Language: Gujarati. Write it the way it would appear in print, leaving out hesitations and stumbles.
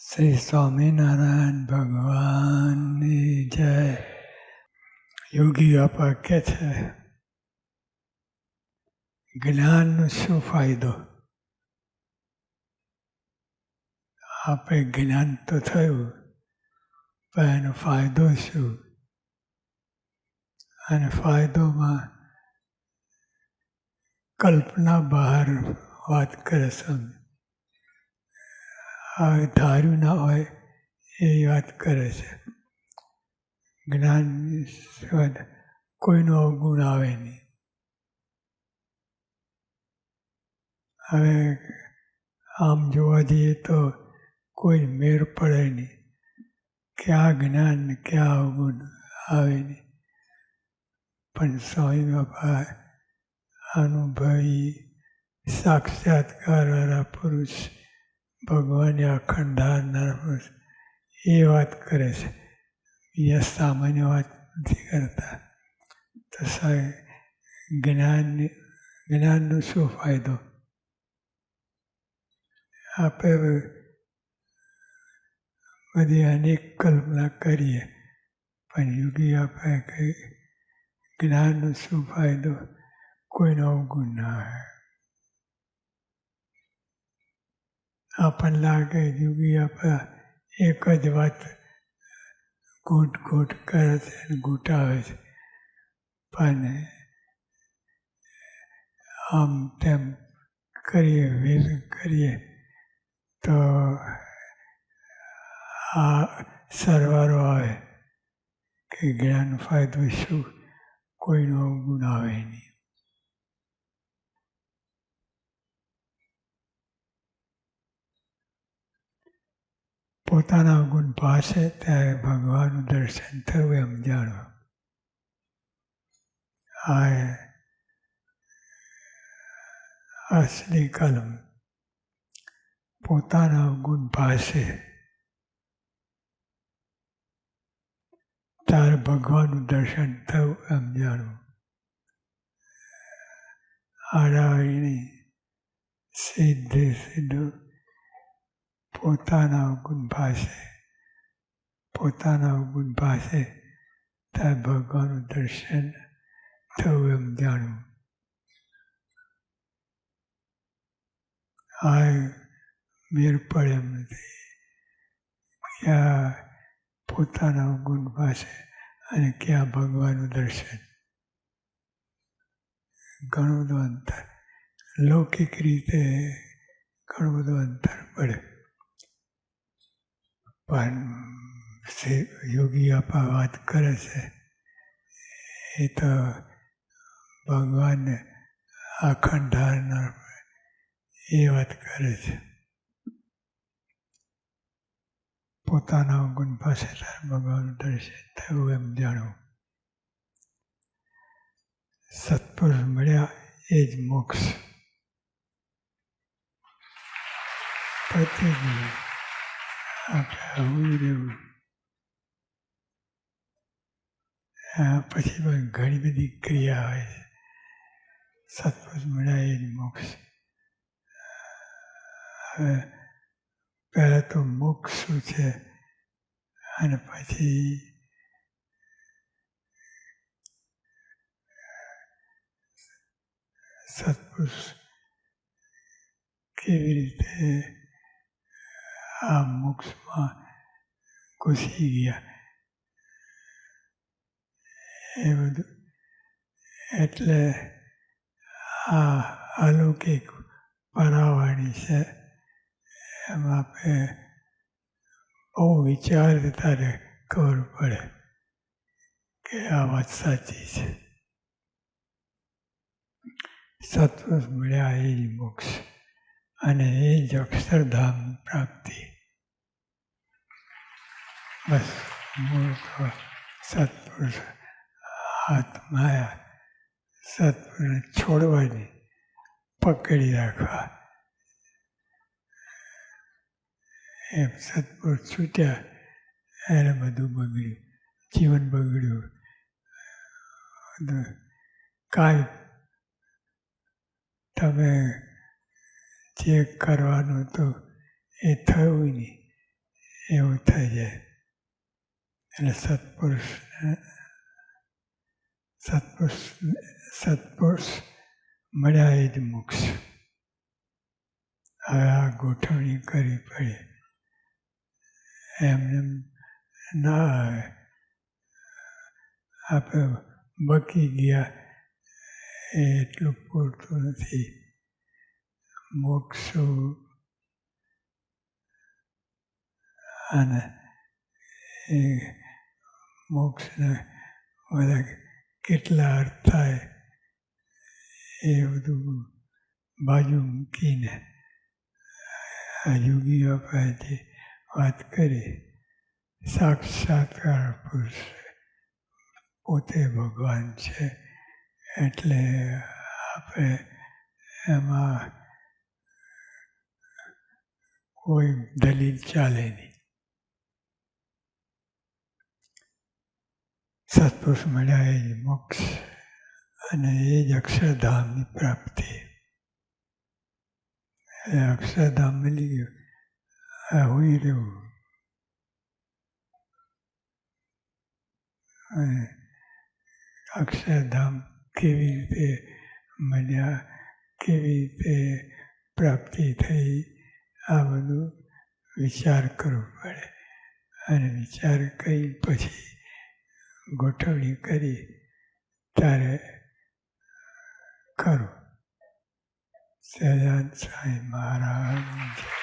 શ્રી સ્વામિનારાયણ ભગવાનની જય. યોગી બાપા કહે છે, જ્ઞાનનો શું ફાયદો? આપણે જ્ઞાન તો થયું, પણ એનો ફાયદો શું? અને ફાયદોમાં કલ્પના બહાર વાત કરે છે. હવે ધાર્યું ના હોય એ વાત કરે છે. જ્ઞાન કોઈનો અવગુણ આવે નહીં. હવે આમ જોવા જઈએ તો કોઈ મેળ પડે નહીં. ક્યાં જ્ઞાન ને ક્યાં અવગુણ આવે નહીં. પણ સ્વામી બાપા અનુભવી સાક્ષાત્કારવાળા પુરુષ, ભગવાનને અખંડારનાર પુરુષ એ વાત કરે છે. બીજા સામાન્ય વાત નથી કરતા. તો જ્ઞાનનો શું ફાયદો? આપણે બધી અનેક કલ્પના કરીએ, પણ યોગી આપણે કહે જ્ઞાનનો શું ફાયદો? કોઈનો અવગુણ ના આવે. આપણને લાગે યોગી આપણા એક જ વાત ઘૂંટ કરે છે અને ઘૂંટાવે છે, પણ આમ તેમ કરીએ તો આ સરવારો આવે કે જ્ઞાન ફાયદો શું? કોઈનો અવગુણ આવે નહીં. પોતાના અવગુણ પાસે ત્યારે ભગવાનનું દર્શન થયું એમ જાણવું. આ અસલી કલમ. પોતાના અવગુણ પાસે ત્યારે ભગવાનનું દર્શન થયું એમ જાણવું. આડાવડી સીધું પોતાના અવગુણ પાસે ત્યારે ભગવાનનું દર્શન થયું એમ જાણવું. આ મેળ પડે એમ નથી. ક્યાં પોતાના અવગુણ પાસે અને ક્યાં ભગવાનનું દર્શન. ઘણું બધું અંતર, લૌકિક રીતે ઘણું બધું અંતર પડે. પણ યોગી આપા વાત કરે છે એ તો ભગવાનને અખંડારનાર એ વાત કરે છે. પોતાના અવગુણ પાસે ભગવાનનું દર્શન થયું એમ જાણવું. સત્પુરુષ મળ્યા એ જ મોક્ષ. પતી ગયું. આપણે આવું રહેવું. પછી પણ ઘણી બધી ક્રિયા હોય છે. સત્પુરુષ મળ્યા એ જ મોક્ષ. હવે પહેલાં તો મોક્ષ શું છે અને પછી સત્પુરુષ કેવી રીતે આ મોક્ષમાં ઘૂસી ગયા એ બધું. એટલે આ અલૌકિક પરાવાણી છે. એમાં આપણે બહુ વિચાર ત્યારે ખબર પડે કે આ વાત સાચી છે. સત્પુરુષ મળ્યા એ જ મોક્ષ અને એ જ અક્ષરધામ પ્રાપ્તિ. બસ મૂળ તો સત્પુરુષ હાથમાં સત્પુરુષ છોડવાની, પકડી રાખવા. એમ સત્પુરુષ છૂટ્યા એને બધું બગડ્યું, જીવન બગડ્યું. કાંઈ તમે જે કરવાનું હતું એ થયું નહીં. એવું થઈ જાય. એટલે સત્પુરુષ મળ્યા એ જ મોક્ષ. હવે આ ગોઠવણી કરવી પડે, એમને ના આવે. આપણે બકી ગયા એ એટલું પૂરતું નથી. મોક્ષ અને એ મોક્ષના બધા કેટલા અર્થ થાય એ બધું બાજુ મૂકીને આ યોગીઓ પાસે વાત કરી. સાક્ષાત્કાર પુરુષ પોતે ભગવાન છે, એટલે આપણે એમાં કોઈ દલીલ ચાલે નહીં. સત્પુરુષ મળ્યા એ જ મોક્ષ, અને એ જ અક્ષરધામની પ્રાપ્તિ. એ અક્ષરધામ મળી ગયું, આ હોઈ રહ્યું. અને અક્ષરધામ કેવી રીતે મળ્યા, કેવી રીતે પ્રાપ્તિ થઈ, આ બધું વિચાર કરવો પડે. અને વિચાર કરી પછી ગોઠવણી કરી ત્યારે ખરું. સહજાનંદ સ્વામી મહારાજ.